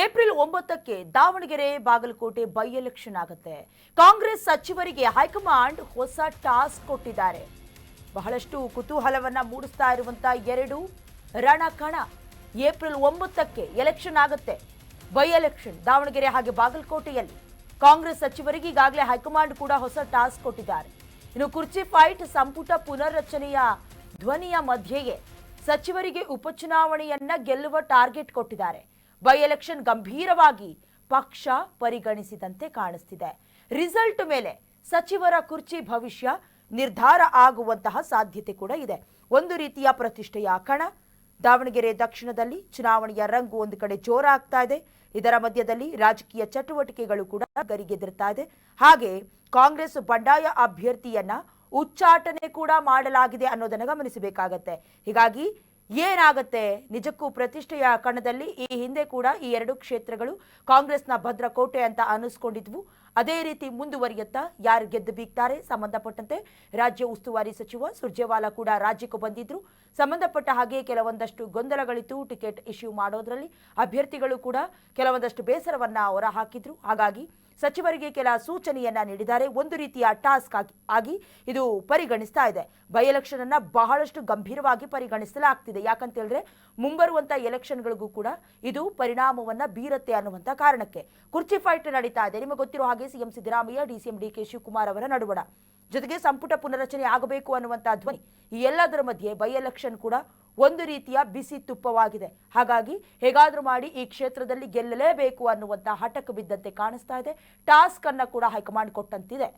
April 9ಕ್ಕೆ Davanagere Bagalkot by election ಆಗುತ್ತೆ. ಕಾಂಗ್ರೆಸ್ ಸಚಿವರಿಗೆ ಹೈಕಮಾಂಡ್ ಹೊಸ ಟಾಸ್ಕ್ ಕೊಟ್ಟಿದ್ದಾರೆ. ಬಹಳಷ್ಟು ಕುತೂಹಲವನ್ನ ಮೂಡಿಸ್ತಾ ಇರುವಂತ ಎರಡು ರಣಕಣ. ಏಪ್ರಿಲ್ 9ಕ್ಕೆ ಎಲೆಕ್ಷನ್ ಆಗುತ್ತೆ, ಬೈ ಎಲೆಕ್ಷನ್ ದಾವಣಗೆರೆ ಹಾಗೆ ಬಾಗಲಕೋಟೆಯಲ್ಲಿ. ಕಾಂಗ್ರೆಸ್ ಸಚಿವರಿಗೆ ಈಗಾಗಲೇ ಹೈಕಮಾಂಡ್ ಕೂಡ ಹೊಸ ಟಾಸ್ಕ್ ಕೊಟ್ಟಿದ್ದಾರೆ. ಇನ್ನು ಕುರ್ಚಿ ಫೈಟ್, ಸಂಪುಟ ಪುನರ್ರಚನೆಯ ಧ್ವನಿಯ ಮಧ್ಯೆಯೇ ಸಚಿವರಿಗೆ ಉಪಚುನಾವಣೆಯನ್ನ ಗೆಲ್ಲುವ ಟಾರ್ಗೆಟ್ ಕೊಟ್ಟಿದ್ದಾರೆ. ಬೈ ಎಲೆಕ್ಷನ್ ಗಂಭೀರವಾಗಿ ಪಕ್ಷ ಪರಿಗಣಿಸಿದಂತೆ ಕಾಣಿಸ್ತಿದೆ. ರಿಸಲ್ಟ್ ಮೇಲೆ ಸಚಿವರ ಕುರ್ಚಿ ಭವಿಷ್ಯ ನಿರ್ಧಾರ ಆಗುವಂತಹ ಸಾಧ್ಯತೆ ಕೂಡ ಇದೆ. ಒಂದು ರೀತಿಯ ಪ್ರತಿಷ್ಠೆಯ ಕಣ. ದಾವಣಗೆರೆ ದಕ್ಷಿಣದಲ್ಲಿ ಚುನಾವಣೆಯ ರಂಗು ಒಂದು ಕಡೆ ಜೋರಾಗ್ತಾ ಇದೆ. ಇದರ ಮಧ್ಯದಲ್ಲಿ ರಾಜಕೀಯ ಚಟುವಟಿಕೆಗಳು ಕೂಡ ಗರಿಗೆದರ್ತಾ ಇದೆ. ಹಾಗೆ ಕಾಂಗ್ರೆಸ್ ಬಂಡಾಯ ಅಭ್ಯರ್ಥಿಯನ್ನ ಉಚ್ಚಾಟನೆ ಕೂಡ ಮಾಡಲಾಗಿದೆ ಅನ್ನೋದನ್ನ ಗಮನಿಸಬೇಕಾಗತ್ತೆ. ಹೀಗಾಗಿ ಏನಾಗುತ್ತೆ, ನಿಜಕ್ಕೂ ಪ್ರತಿಷ್ಠೆಯ ಕಣದಲ್ಲಿ ಈ ಹಿಂದೆ ಕೂಡ ಈ ಎರಡು ಕ್ಷೇತ್ರಗಳು ಕಾಂಗ್ರೆಸ್ನ ಭದ್ರಕೋಟೆ ಅಂತ ಅನಿಸ್ಕೊಂಡಿದ್ವು. ಅದೇ ರೀತಿ ಮುಂದುವರಿಯುತ್ತಾ ಯಾರು ಗೆದ್ದು ಬೀಗ್ತಾರೆ ಸಂಬಂಧಪಟ್ಟಂತೆ ರಾಜ್ಯ ಉಸ್ತುವಾರಿ ಸಚಿವ ಸುರ್ಜೇವಾಲಾ ಕೂಡ ರಾಜ್ಯಕ್ಕೆ ಬಂದಿದ್ರು. ಸಂಬಂಧಪಟ್ಟ ಹಾಗೆ ಕೆಲವೊಂದಷ್ಟು ಗೊಂದಲಗಳಿತ್ತು. ಟಿಕೆಟ್ ಇಶ್ಯೂ ಮಾಡೋದ್ರಲ್ಲಿ ಅಭ್ಯರ್ಥಿಗಳು ಕೂಡ ಕೆಲವೊಂದಷ್ಟು ಬೇಸರವನ್ನ ಹೊರಹಾಕಿದ್ರು. ಹಾಗಾಗಿ ಸಚಿವರಿಗೆ ಕೆಲ ಸೂಚನೆಯನ್ನ ನೀಡಿದ್ದಾರೆ. ಒಂದು ರೀತಿಯ ಟಾಸ್ಕ್ ಆಗಿ ಇದು ಪರಿಗಣಿಸ್ತಾ ಇದೆ. ಬೈ ಎಲೆಕ್ಷನ್ ಅನ್ನ ಬಹಳಷ್ಟು ಗಂಭೀರವಾಗಿ ಪರಿಗಣಿಸಲಾಗ್ತಿದೆ. ಯಾಕಂತ ಹೇಳಿದ್ರೆ ಮುಂಬರುವಂತ ಎಲೆಕ್ಷನ್ಗಳಿಗೂ ಕೂಡ ಇದು ಪರಿಣಾಮವನ್ನ ಬೀರುತ್ತೆ ಅನ್ನುವಂತ ಕಾರಣಕ್ಕೆ ಕುರ್ಚಿ ಫೈಟ್ ನಡೀತಾ ಇದೆ. ನಿಮಗೆ ಗೊತ್ತಿರೋ ಹಾಗೆ ಸಿಎಂ ಸಿದ್ದರಾಮಯ್ಯ, ಡಿಸಿಎಂ ಡಿಕೆ ಶಿವಕುಮಾರ್ ಅವರ ನಡುವಣ, ಜೊತೆಗೆ ಸಂಪುಟ ಪುನರಚನೆ ಆಗಬೇಕು ಅನ್ನುವಂತ ಧ್ವನಿ. ಈ ಎಲ್ಲದರ ಮಧ್ಯೆ ಬೈ ಎಲೆಕ್ಷನ್ ಕೂಡ ಒಂದು ರೀತಿಯ ಬಿಸಿ ತುಪ್ಪವಾಗಿದೆ. ಹಾಗಾಗಿ ಹೇಗಾದ್ರೂ ಮಾಡಿ ಈ ಕ್ಷೇತ್ರದಲ್ಲಿ ಗೆಲ್ಲಲೇಬೇಕು ಅನ್ನುವಂತ ಹಠಕ್ಕೆ ಬಿದ್ದಂತೆ ಕಾಣಿಸ್ತಾ ಇದೆ. ಟಾಸ್ಕ್ ಅನ್ನ ಕೂಡ ಹೈಕಮಾಂಡ್ ಕೊಟ್ಟಂತಿದೆ.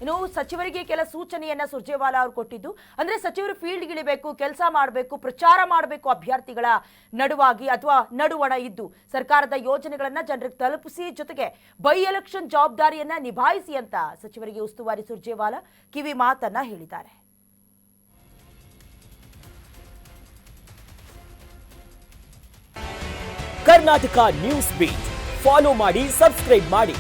ಇನ್ನು ಸಚಿವರಿಗೆ ಕೆಲ ಸೂಚನೆಯನ್ನ ಸುರ್ಜೇವಾಲಾ ಅವರು ಕೊಟ್ಟಿದ್ದು, ಅಂದ್ರೆ ಸಚಿವರು ಫೀಲ್ಡ್ ಇಳಿಬೇಕು, ಕೆಲಸ ಮಾಡಬೇಕು, ಪ್ರಚಾರ ಮಾಡಬೇಕು, ಅಭ್ಯರ್ಥಿಗಳ ನಡುವಾಗಿ ಅಥವಾ ನಡುವಣ ಇದ್ದು ಸರ್ಕಾರದ ಯೋಜನೆಗಳನ್ನ ಜನರಿಗೆ ತಲುಪಿಸಿ, ಜೊತೆಗೆ ಬೈ ಎಲೆಕ್ಷನ್ ಜವಾಬ್ದಾರಿಯನ್ನ ನಿಭಾಯಿಸಿ ಅಂತ ಸಚಿವರಿಗೆ ಉಸ್ತುವಾರಿ ಸುರ್ಜೇವಾಲಾ ಕಿವಿ ಮಾತನ್ನ ಹೇಳಿದ್ದಾರೆ. ಕರ್ನಾಟಕ ನ್ಯೂಸ್ ಬೀಟ್ ಫಾಲೋ ಮಾಡಿ, ಸಬ್ಸ್ಕ್ರೈಬ್ ಮಾಡಿ.